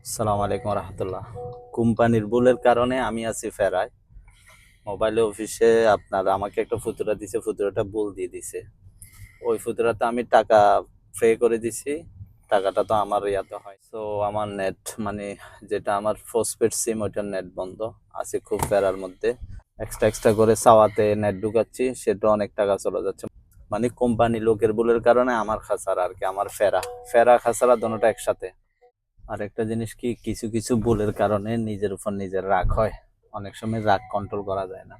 আসসালামু আলাইকুম রহমতুল্লাহ। কোম্পানির ভুলের কারণে আমি আছি ফেরায়। মোবাইলে অফিসে আপনার আমাকে একটা ফুতুরা দিছে, ফুতুরাটা ভুল দিয়ে দিছে। ওই ফুতুরাতে আমি টাকা পে করে দিছি, টাকাটা তো আমার ইয়াতে হয়। তো আমার নেট মানে যেটা আমার পোস্টপেড সিম, ওইটার নেট বন্ধ আছে, খুব ফেরার মধ্যে। এক্সট্রা এক্সট্রা করে সাওয়াতে নেট ঢুকাচ্ছি, সেটা অনেক টাকা চলে যাচ্ছে। মানে কোম্পানি লোকের ভুলের কারণে আমার খাসারা আর কি, আমার ফেরা ফেরা খাসারা দোনোটা একসাথে। আর একটা জিনিস কি, কিছু কিছু ভুলের কারণে নিজের উপর নিজের রাগ হয়। অনেক সময় রাগ কন্ট্রোল করা যায় না,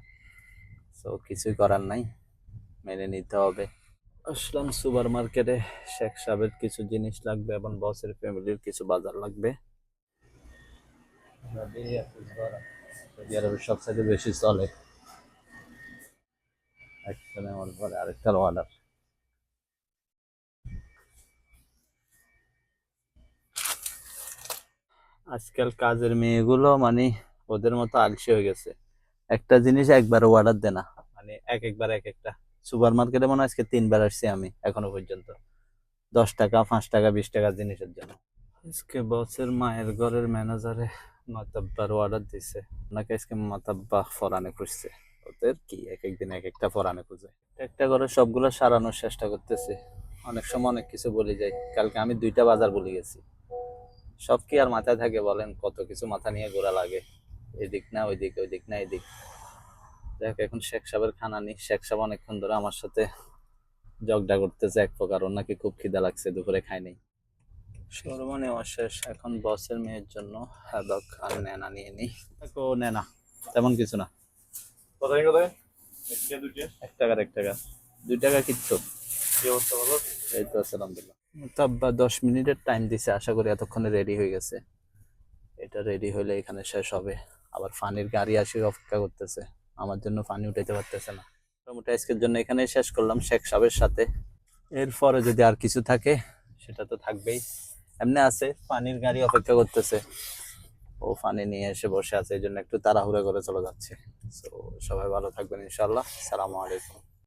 তো কিছুই করার নাই, মেনে নিতে হবে। আসলাম সুপার মার্কেটে, শেখ সাহেবের কিছু জিনিস লাগবে এবং বসের ফ্যামিলির কিছু বাজার লাগবে। সৌদি আরবের সবচেয়ে বেশি চলে একটা নেওয়ার পরে আরেকটার অর্ডার। আজকাল কাজের মেয়েগুলো মানে ওদের মতো আলসে হয়ে গেছে। একটা জিনিস একবার অর্ডার দেয় না, মানে একবার এক একটা। সুপার মার্কেটে মনে হয় আজকে 3বার আসছি আমি এখনো পর্যন্ত, 10 টাকা 5 টাকা 20 টাকার জিনিসের জন্য। আজকে বসের মায়ের ঘরের ম্যানেজারে মাতাব্বার অর্ডার দিছে, ওনাকে আজকে মাতাব্বা ফরানে খুঁজছে। ওদের কি এক একদিন এক একটা ফরানে খুঁজে, একটা করে সবগুলো সারানোর চেষ্টা করতেছে। অনেক সময় অনেক কিছু বলে যাই, কালকে আমি 2টা বাজার বলে গেছি। সব কি আর মাথায় থাকে বলেন, কত কিছু মাথা নিয়ে ঘোরা লাগে, এদিক না ওইদিক, ওইদিক না এদিক। দেখ এখন শেখ সাহেবের খানা নি, শেখ সাহেব অনেকক্ষণ ধরে আমার সাথে ঝগড়া করতেছে এক প্রকার, ওর নাকি খুব খিদা লাগছে, দুপুরে খাই নাই। শোরুমও নেওয়া শেষ, এখন বসের মেয়ের জন্য হ্যাদক আর নেনা নিয়ে নিই। দেখো নেনা তেমন কিছু না। কোথায় কোথায়? একটা দুটো 1 টাকার 1 টাকা, 2 টাকা কিচ্ছু। কি অবস্থা বলো? এই তো আছে আলহামদুলিল্লাহ। তাব্বা 10 মিনিটের টাইম দিছে, আশা করি এতক্ষণে রেডি হয়ে গেছে। এটা রেডি হলে এখানে শেষ হবে। আবার ফানির গাড়ি আসে অপেক্ষা করতেছে, আমার জন্য ফানি উঠাইতে পারতেছে না। মোটামুটি আজকের জন্য এখানেই শেষ করলাম শেখ সাহেবের সাথে। এরপরে যদি আর কিছু থাকে সেটা তো থাকবেই, এমনি আছে পানির গাড়ি অপেক্ষা করতেছে, ও পানি নিয়ে এসে বসে আছে, এই জন্য একটু তাড়াহুড়া করে চলে যাচ্ছে। তো সবাই ভালো থাকবেন ইনশাল্লাহ। সালামু আলাইকুম।